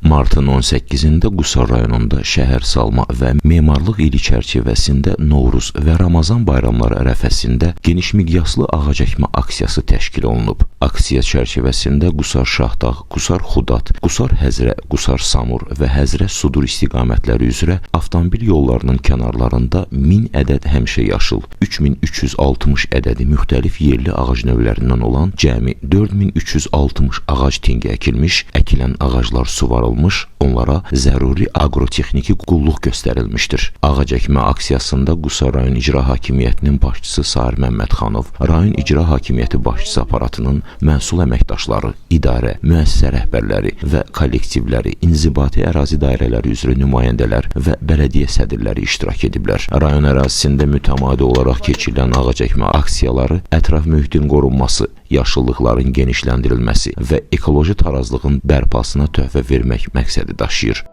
Martın 18-də Qusar rayonunda şəhər salma və memarlıq ili çərçivəsində Novruz və Ramazan bayramları ərəfəsində geniş miqyaslı ağac əkmə aksiyası təşkil olunub. Aksiya çərçivəsində Qusar Şahdağ, Qusar Xudat, Qusar Həzrə, Qusar Samur və Həzrə Sudur istiqamətləri üzrə avtomobil yollarının kənarlarında 1000 ədəd həmişə yaşıl, 3360 ədədi müxtəlif yerli ağac növlərindən olan cəmi 4360 ağac tinqi əkilmiş, əkilən ağaclar suvarılmış, onlara zəruri agrotexniki qulluq göstərilmişdir. Ağac əkmə aksiyasında Qusar rayon İcra Hakimiyyətinin başçısı Sahir Məmmədxanov, rayon İcra Hakimiyyəti başçısı aparatının məsul əməkdaşları, idarə, müəssisə rəhbərləri və kollektivləri, inzibati ərazi dairələri üzrə nümayəndələr və bələdiyyə sədrləri iştirak ediblər. Rayon ərazisində mütəmadi olaraq keçirilən ağac əkmə aksiyaları ətraf mühitin qorunması, yaşıllıqların genişləndirilməsi və ekoloji tarazlığın bərpasına töhfə vermək məqsədi daşıyır.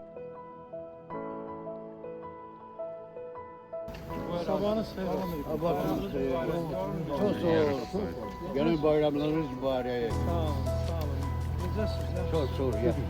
Gönül bayramlarınız mübarek. Sağ olun, sağ olun. Necəsiniz? Çok yaxşı.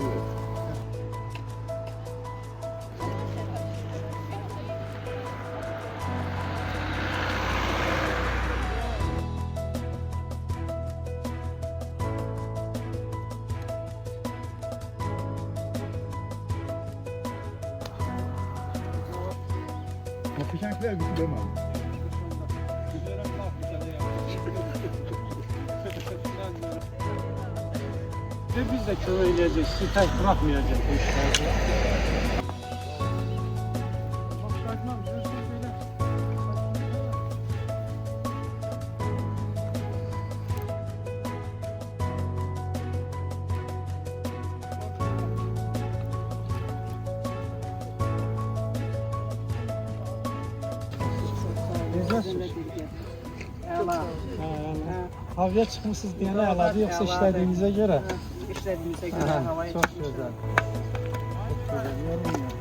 Teşekkürler, bir dönem. Biz de kömək edəcəyik, sizi tək bırakmayacaq bu işlərdə. Havaya çıxmışsınız deyənə əladır, yoxsa işlədiyinizə görə? İşlədiyimizə görə havaya Çox gözəl. Çox gözəl, yorulmuyor.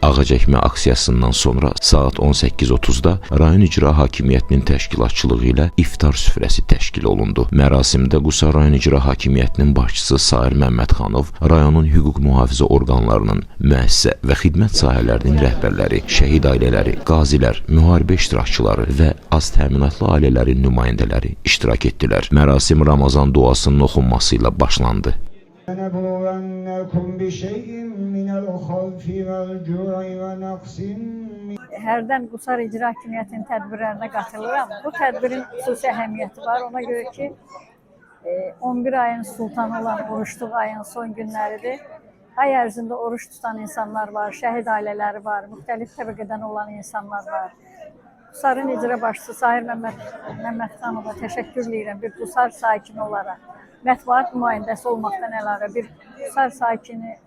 Ağac əkmə aksiyasından sonra saat 18:30-da rayon İcra Hakimiyyətinin təşkilatçılığı ilə iftar süfrəsi təşkil olundu. Mərasimdə Qusar rayon İcra Hakimiyyətinin başçısı Sahir Məmmədxanov, rayonun hüquq mühafizə orqanlarının, müəssisə və xidmət sahələrinin rəhbərləri, şəhid ailələri, qazilər, müharibə iştirakçıları və az təminatlı ailələrin nümayəndələri iştirak etdilər. Mərasim Ramazan duasının oxunması ilə başlandı. Hərdən Qusar İcra Hakimiyyətinin tədbirlərinə qatılıram. Bu tədbirin xüsusi əhəmiyyəti var. Ona görə ki, 11 ayın sultanı olan oruçluq ayın son günləridir. Ay ərzində oruç tutan insanlar var, şəhid ailələri var, müxtəlif təbəqədən olan insanlar var. Qusarın icra başçısı Sahir Məmmədxanova təşəkkür edirəm bir Qusar sakini olaraq. Mətbuat nümayəndəsi olmaqdan əlavə bir Qusar sakini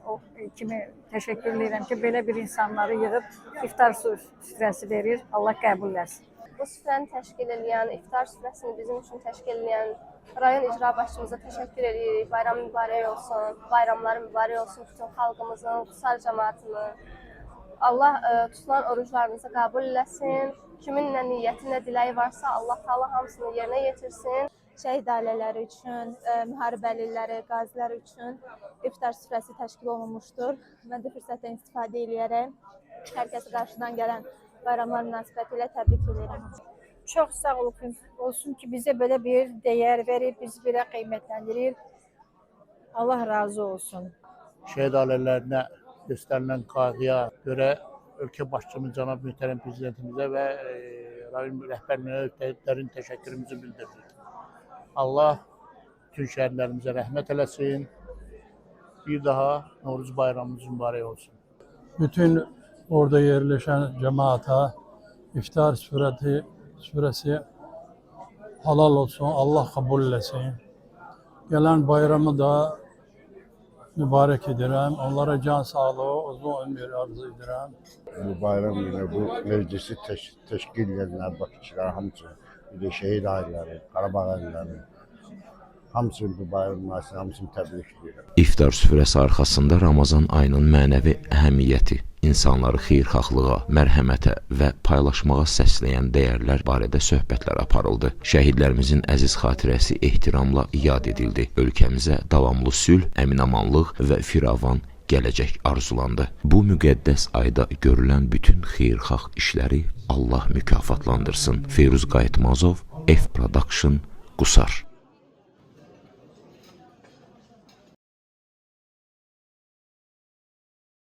kimi təşəkkür edirəm ki, belə bir insanları yığıb iftar süfrəsi verir. Allah qəbul etsin. Bu süfrəni təşkil edən, iftar süfrəsini bizim üçün təşkil edən rayon icra başçımıza təşəkkür edirik. Bayram mübarək olsun, bayramları mübarək olsun bütün xalqımızın, Qusar cəmaatının. Allah tutulan oruclarınızı qəbul etsin. Kimin nə niyyəti, nə diləyi varsa Allah Taala hamısını yerinə yetirsin. Şəhid ailələri üçün, müharibəliləri, qazilər üçün iftar süfrəsi təşkil olunmuşdur. Mən də fürsətdən istifadə edərək hər kəsi qarşıdan gələn bayramlar münasibətilə təbrik edirəm. Çox sağ olsun ki, bizə belə bir dəyər verib, bizi belə qiymətləndirir. Allah razı olsun. Şəhid ailələrinə göstərilən qayğıya görə ölkə başçımız cənab mühtərəm prezidentimizə və rayon rəhbərliyinə dərin təşəkkürümüzü bildiririk. Allah bütün şəhidlərimizə rəhmət eləsin. bir daha Novruz bayramımız mübarək olsun. Bütün orada yerleşen cemaata iftar süresi halal olsun, Allah kabul etsin. Gelen bayramı da mübarek edirəm. Onlara can sağlığı, uzun ömür arzu edirəm. Bu bayram günü bu meclisi teşkil edenler bakıcılar hamısı, bir de şehit aileleri, Qarabağ aileleri, hamısını bu bayram münasibətlə hamısını təbrik edirəm. İftar süfrəsi arxasında Ramazan ayının mənəvi əhəmiyyəti, insanları xeyirxahlığa, mərhəmətə və paylaşmağa səsləyən dəyərlər barədə söhbətlər aparıldı. Şəhidlərimizin əziz xatirəsi ehtiramla yad edildi. Ölkəmizə davamlı sülh, əminamanlıq və firavan gələcək arzulandı. Bu müqəddəs ayda görülən bütün xeyirxah işləri Allah mükafatlandırsın. Feyruz Qayıtmazov, F Production, Qusar.